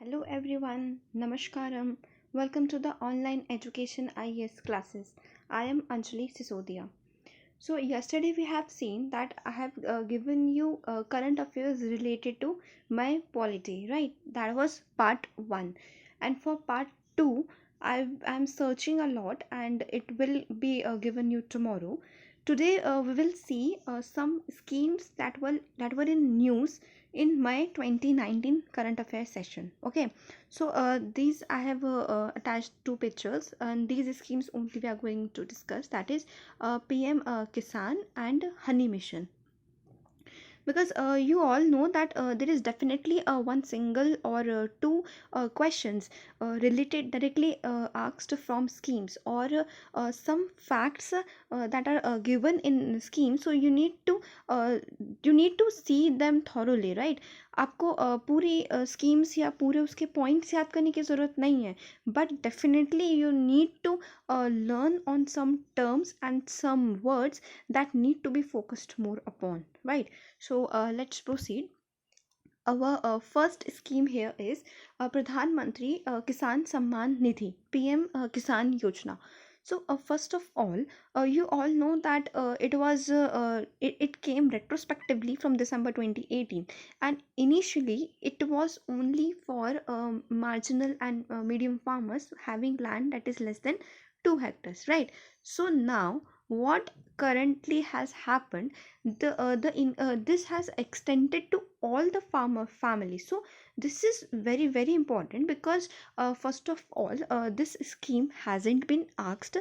Hello everyone, Namaskaram. Welcome to the online education IES classes. I am Anjali Sisodia. So yesterday we have seen that I have given you current affairs related to my polity, right? That was part 1. And for part 2, I am searching a lot and it will be given you tomorrow. Today we will see some schemes that were in news in my 2019 current affairs session. Okay, so these I have attached two pictures, and these schemes only we are going to discuss, that is PM Kisan and Honey Mission. Because you all know that there is definitely one single or two questions related directly asked from schemes, or some facts that are given in schemes. So uh, you need to see them thoroughly, right? आपको पूरी schemes या पूरे उसके points याद करने की ज़रूरत नहीं है, but definitely you need to learn on some terms and some words that need to be focused more upon, right? So let's proceed. Our first scheme here is Pradhan Mantri Kisan Samman Nidhi, PM Kisan Yojana. So first of all, you all know that it came retrospectively from December 2018, and initially it was only for marginal and medium farmers having land that is less than 2 hectares, right? So now what currently has happened, this has extended to all the farmer families. So this is very very important, because first of all, this scheme hasn't been asked,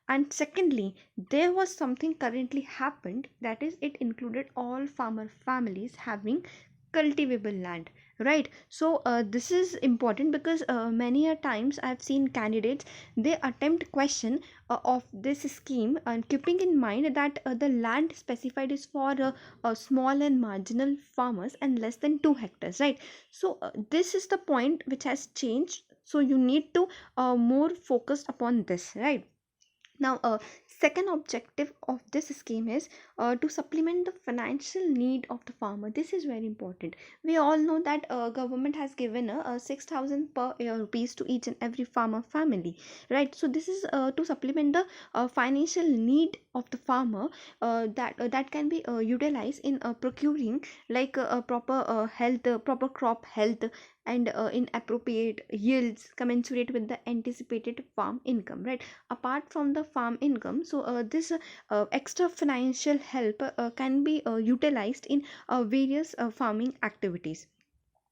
and secondly, there was something currently happened, that is it included all farmer families having cultivable land, right? So this is important, because many a times I've seen candidates, they attempt question of this scheme, and keeping in mind that the land specified is for small and marginal farmers and less than 2 hectares, right? So this is the point which has changed, so you need to more focus upon this, right? Now, second objective of this scheme is to supplement the financial need of the farmer. This is very important. We all know that government has given 6,000 per year rupees to each and every farmer family, right? So this is to supplement the financial need of the farmer, that can be utilized in procuring like a proper health, proper crop health, and in appropriate yields commensurate with the anticipated farm income, right? Apart from the farm income, so this extra financial help can be utilized in various farming activities.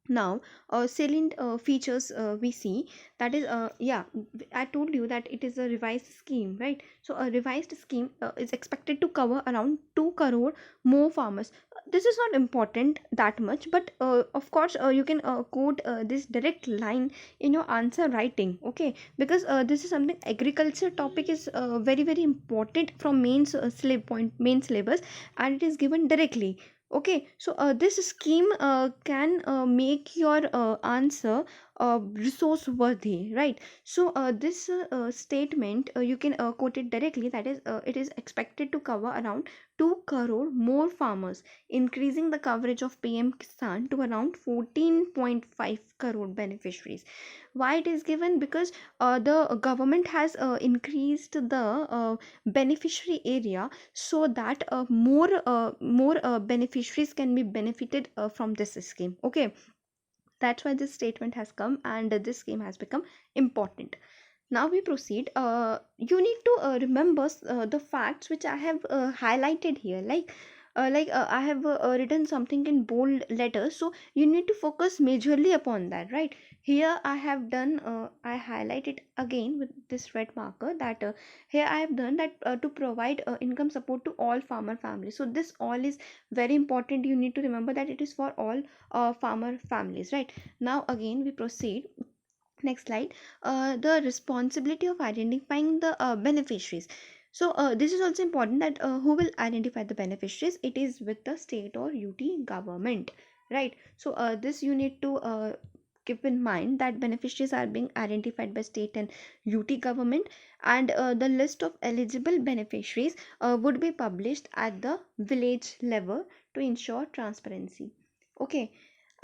Now salient features we see, that is I told you that it is a revised scheme, right? So a revised scheme is expected to cover around 2 crore more farmers. This is not important that much, but of course you can quote this direct line in your answer writing, okay? Because this is something, agriculture topic is very very important from main syllabus, and it is given directly. Okay, so this scheme can make your answer resource worthy, right? So this statement you can quote it directly, that is it is expected to cover around 2 crore more farmers, increasing the coverage of PM Kisan to around 14.5 crore beneficiaries. Why it is given? Because the government has increased the beneficiary area, so that more beneficiaries can be benefited from this scheme, okay? That's why this statement has come, and this scheme has become important. Now we proceed. You need to remember the facts which I have highlighted here, I have written something in bold letters, so you need to focus majorly upon that, right? Here I have done, I highlighted again with this red marker, that here I have done that to provide income support to all farmer families. So this all is very important. You need to remember that it is for all farmer families, right? Now again we proceed. Next slide. The responsibility of identifying the beneficiaries. So this is also important, that who will identify the beneficiaries? It is with the state or UT government, right? So this you need to keep in mind, that beneficiaries are being identified by state and UT government, and the list of eligible beneficiaries would be published at the village level to ensure transparency. Okay,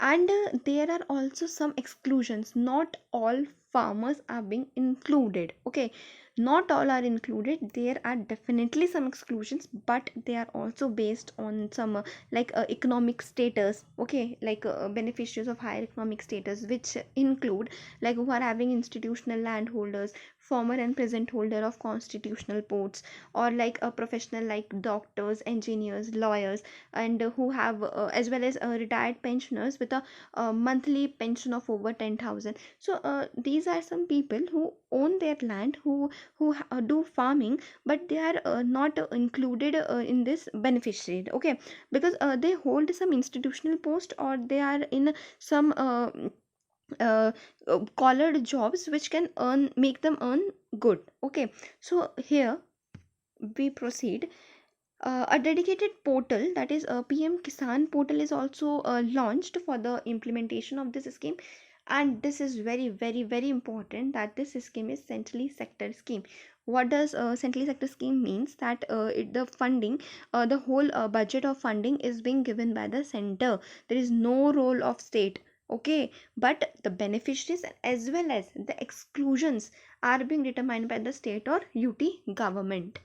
And there are also some exclusions. Not all farmers are being included. Okay, not all are included. There are definitely some exclusions, but they are also based on some economic status. Okay, beneficiaries of higher economic status, which include like who are having institutional landholders, former and present holder of constitutional posts, or like a professional like doctors, engineers, lawyers, and who have as well as retired pensioners with a monthly pension of over 10,000. So these are some people who own their land, who do farming, but they are not included in this beneficiary. Okay, because they hold some institutional post, or they are in some uh, collared jobs which can earn make them earn good. Okay, so here we proceed. A dedicated portal, that is a PM Kisan portal, is also launched for the implementation of this scheme. And this is very very very important, that this scheme is centrally sector scheme. What does centrally sector scheme means? That the funding, the whole budget of funding is being given by the center. There is no role of state. Okay, but the beneficiaries as well as the exclusions are being determined by the state or UT government.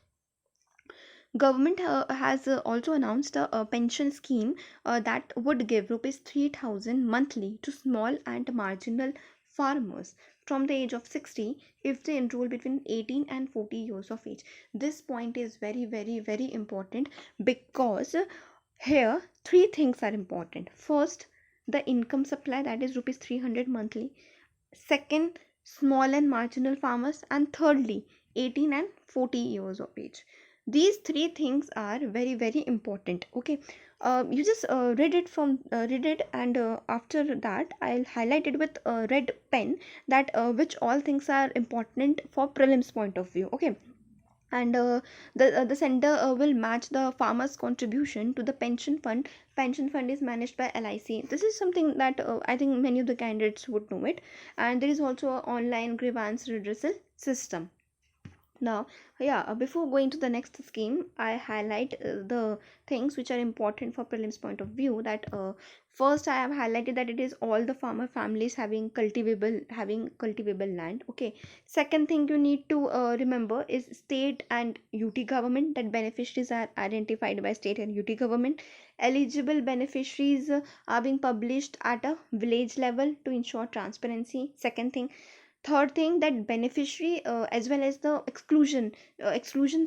Government has also announced a pension scheme that would give rupees 3,000 monthly to small and marginal farmers from the age of 60 if they enroll between 18 and 40 years of age. This point is very very very important, because here three things are important. First, the income supply, that is rupees 300 monthly. Second, small and marginal farmers. And thirdly, 18 and 40 years of age. These three things are very very important. Okay, you just read it, and after that I'll highlight it with a red pen, that which all things are important for prelims point of view. Okay, and the center will match the farmers contribution to the pension fund. Pension fund is managed by LIC. This is something that I think many of the candidates would know it. And there is also a online grievance redressal system. Now, yeah, before going to the next scheme, I highlight the things which are important for prelims point of view. That first I have highlighted that it is all the farmer families having cultivable land. Okay. Second thing you need to remember is state and UT government, that beneficiaries are identified by state and UT government. Eligible beneficiaries are being published at a village level to ensure transparency. Second thing. Third thing, that beneficiary as well as the exclusion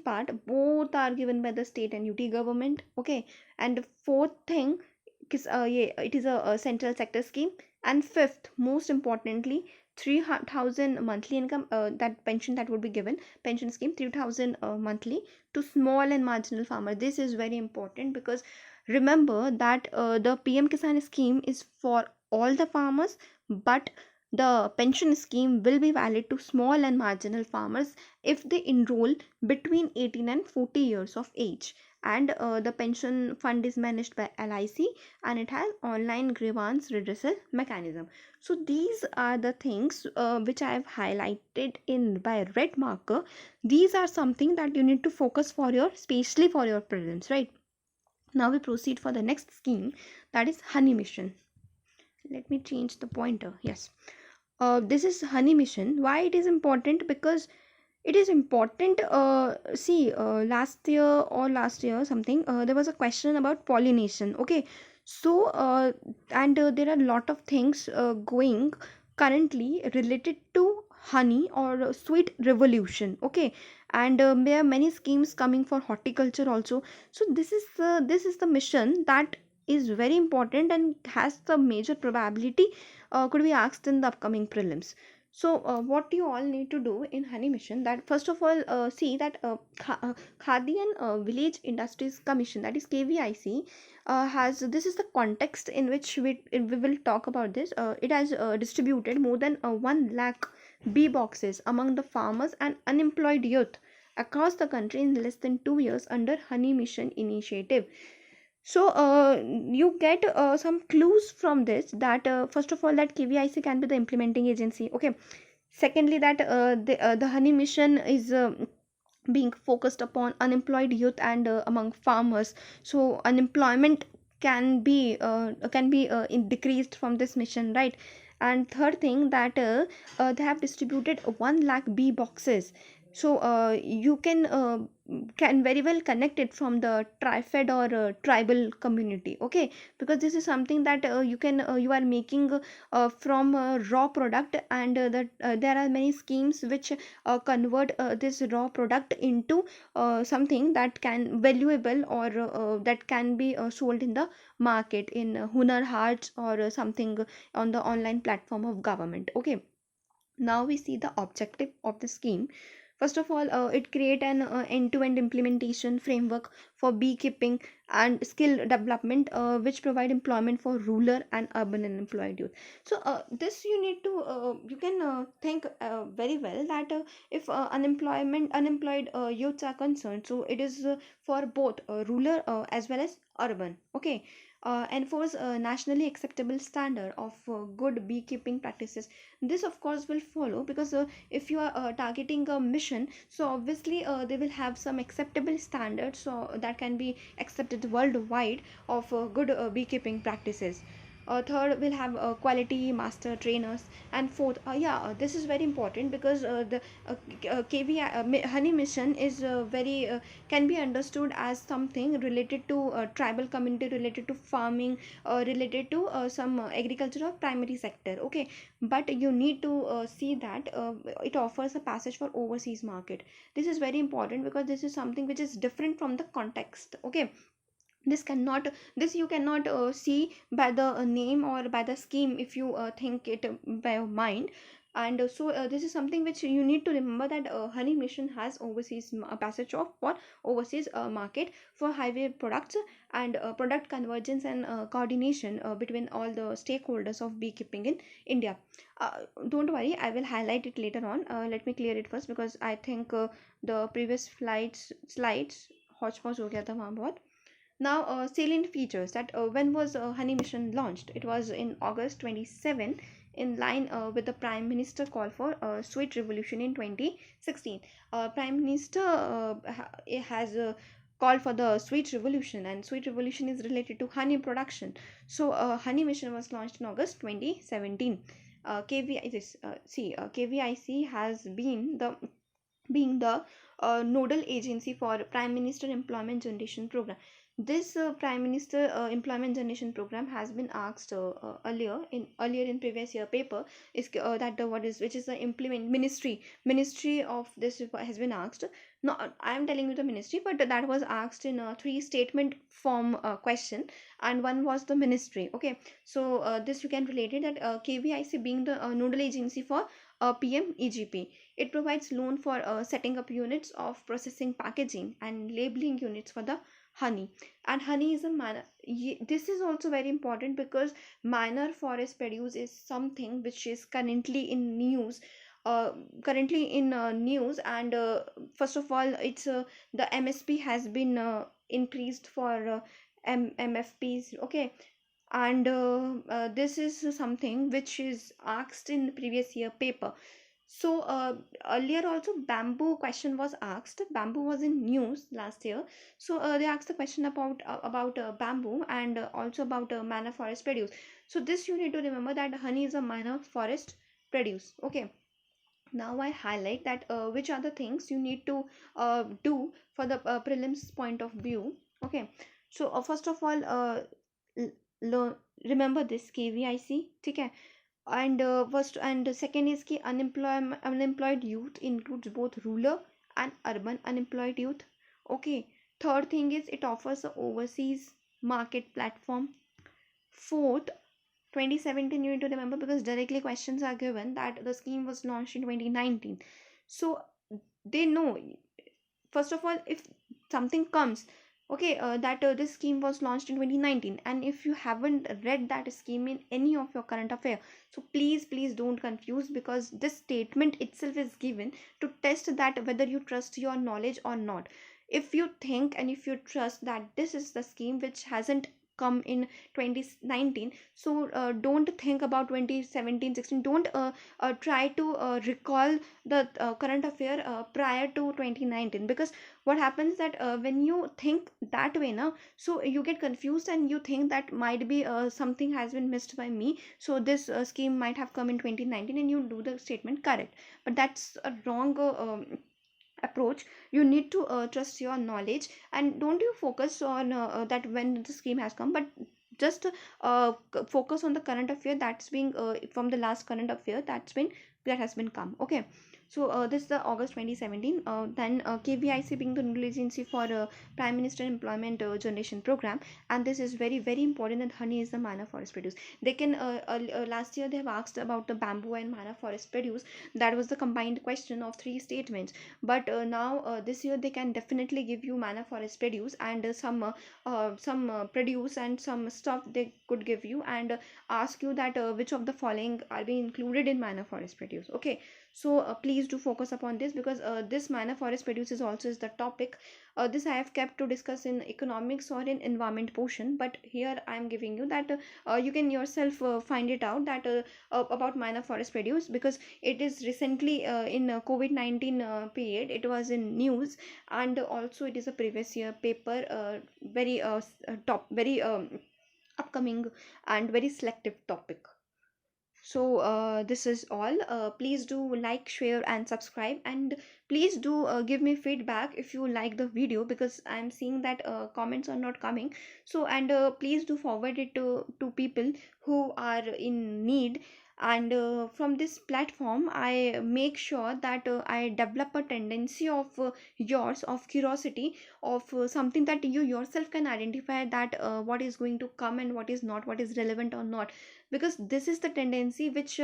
part, both are given by the state and UT government. Okay. And fourth thing, yeah, it is a central sector scheme. And fifth, most importantly, 3,000 monthly income, that pension that would be given, pension scheme 3,000 monthly to small and marginal farmer. This is very important, because remember that the PM Kisan scheme is for all the farmers, but the pension scheme will be valid to small and marginal farmers if they enroll between 18 and 40 years of age. And the pension fund is managed by LIC, and it has online grievance redressal mechanism. So these are the things which I have highlighted in by red marker. These are something that you need to focus for your, especially for your prelims, right? Now we proceed for the next scheme, that is honey mission. Let me change the pointer. Yes, this is honey mission. Why it is important? Because it is important. See, last year something, there was a question about pollination. Okay, so and there are a lot of things going currently related to honey or sweet revolution. Okay, and there are many schemes coming for horticulture also. So this is the mission that is very important and has the major probability could be asked in the upcoming prelims. So what you all need to do in honey mission, that first of all see that Khadi and Village Industries Commission, that is KVIC, has, this is the context in which we will talk about this. It has distributed more than 1 lakh bee boxes among the farmers and unemployed youth across the country in less than 2 years under honey mission initiative. So you get some clues from this, that first of all, that KVIC can be the implementing agency. Okay. Secondly, that the honey mission is being focused upon unemployed youth and among farmers. So unemployment decreased from this mission, right? And third thing, that they have distributed 1 lakh B boxes. So you can very well connect it from the trifed or tribal community, okay? Because this is something that you are making from a raw product, and that there are many schemes which convert this raw product into something that can valuable, or that can be sold in the market in Hunar Hearts, or something on the online platform of government, okay? Now we see the objective of the scheme. First of all, it create an end-to-end implementation framework for beekeeping and skill development, which provide employment for rural and urban unemployed youth. So this you need to you can think very well that if unemployed youths are concerned, so it is for both rural as well as urban, okay? Enforce a nationally acceptable standard of good beekeeping practices. This of course will follow, because if you are targeting a mission, so obviously they will have some acceptable standards, so that can be accepted worldwide, of good beekeeping practices. Third, we'll have quality master trainers. And fourth, this is very important, because the KVI honey mission is very can be understood as something related to tribal community, related to farming, related to some agriculture or primary sector, okay? But you need to see that it offers a passage for overseas market. This is very important, because this is something which is different from the context, okay? this cannot this you cannot see by the name or by the scheme, if you think it by your mind. And this is something which you need to remember, that honey mission has overseas passage of for overseas market for highway products, and product convergence and coordination between all the stakeholders of beekeeping in India. uh, don't worry, I will highlight it later on. Let me clear it first, because I think the previous slides hodgepodge हो गया था वहाँ बहुत. Now, salient features, that when was Honey Mission launched? It was in August 27, in line with the Prime Minister call for Sweet Revolution in 2016. Prime Minister has called for the Sweet Revolution, and Sweet Revolution is related to honey production. So, Honey Mission was launched in August 2017. KVIC has been the being the nodal agency for Prime Minister Employment Generation Program. This Prime Minister Employment Generation Program has been asked earlier in previous year paper, is that the what is which is the implement ministry of this has been asked. No, I am telling you the ministry, but that was asked in a three statement form question, and one was the ministry. Okay, so this you can relate it, that KVIC being the nodal agency for PM EGP. It provides loan for setting up units of processing, packaging, and labeling units for the honey. And honey is a minor. This is also very important, because minor forest produce is something which is currently in news. And first of all, it's the MSP has been increased for MFPs. Okay, and this is something which is asked in previous year paper. So earlier also bamboo question was asked. Bamboo was in news last year. So they asked the question about bamboo, and also about minor forest produce. So this you need to remember, that honey is a minor forest produce. Okay. Now I highlight that which are the things you need to do for the prelims point of view. Okay. So first of all, l- remember this KVIC. Okay. And first and second is कि unemployed youth includes both rural and urban unemployed youth. Okay. Third thing is it offers a overseas market platform. Fourth, 2017 you need to remember, because directly questions are given, that the scheme was launched in 2019. So they know, first of all, if something comes, okay, that this scheme was launched in 2019, and if you haven't read that scheme in any of your current affair, so please don't confuse, because this statement itself is given to test that whether you trust your knowledge or not. If you think and if you trust that this is the scheme which hasn't come in 2019. So don't think about 2017 16. Don't try to recall the current affair prior to 2019, because what happens that when you think that way now, so you get confused and you think that might be something has been missed by me, so this scheme might have come in 2019, and you do the statement correct. But that's a wrong approach. You need to trust your knowledge, and don't you focus on that when the scheme has come, but just focus on the current affair that's being from the last current affair that has been come. Okay. So this is the August 2017. Then KVIC being the noodle agency for Prime Minister Employment Generation Program, and this is very very important that honey is the manna forest produce. They can last year they have asked about the bamboo and manna forest produce. That was the combined question of three statements. But now this year they can definitely give you manna forest produce, and some produce and some stuff they could give you, and ask you that which of the following are being included in manna forest produce. Okay. So please do focus upon this, because this manna forest produce is also is the topic. This I have kept to discuss in economics or in environment portion, but here I am giving you that you can yourself find it out that about manna forest produce, because it is recently in COVID-19 period it was in news, and also it is a previous year paper, very top very upcoming and very selective topic. So this is all. Please do like, share and subscribe, and please do give me feedback if you like the video, because I'm seeing that comments are not coming. So, and please do forward it to people who are in need. And from this platform I make sure that I develop a tendency of yours, of curiosity, of something that you yourself can identify that what is going to come and what is not, what is relevant or not, because this is the tendency which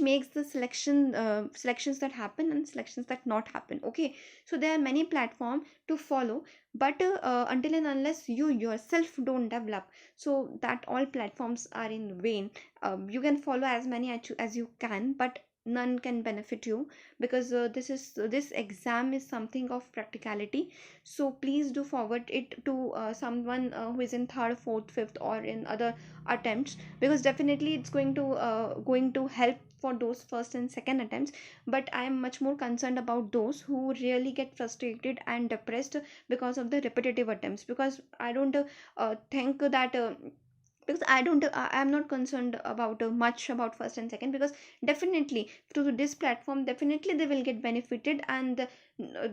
makes the selections that happen and selections that not happen. Okay. So there are many platforms to follow, but until and unless you yourself don't develop, so that all platforms are in vain. You can follow as many as you can, but none can benefit you, because this exam is something of practicality. So please do forward it to someone who is in third, fourth, fifth or in other attempts, because definitely it's going to help for those first and second attempts. But I am much more concerned about those who really get frustrated and depressed because of the repetitive attempts, because I don't think that because I'm not concerned about much about first and second, because definitely through this platform definitely they will get benefited, and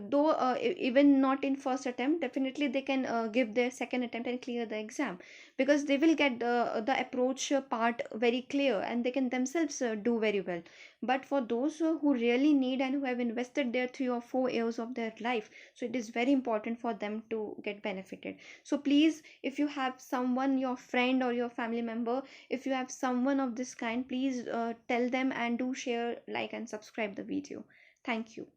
though even not in first attempt, definitely they can give their second attempt and clear the exam, because they will get the approach part very clear, and they can themselves do very well. But for those who really need and who have invested their 3 or 4 years of their life, so it is very important for them to get benefited. So please, if you have someone, your friend or your family member, if you have someone of this kind, please tell them, and do share, like and subscribe the video. Thank you.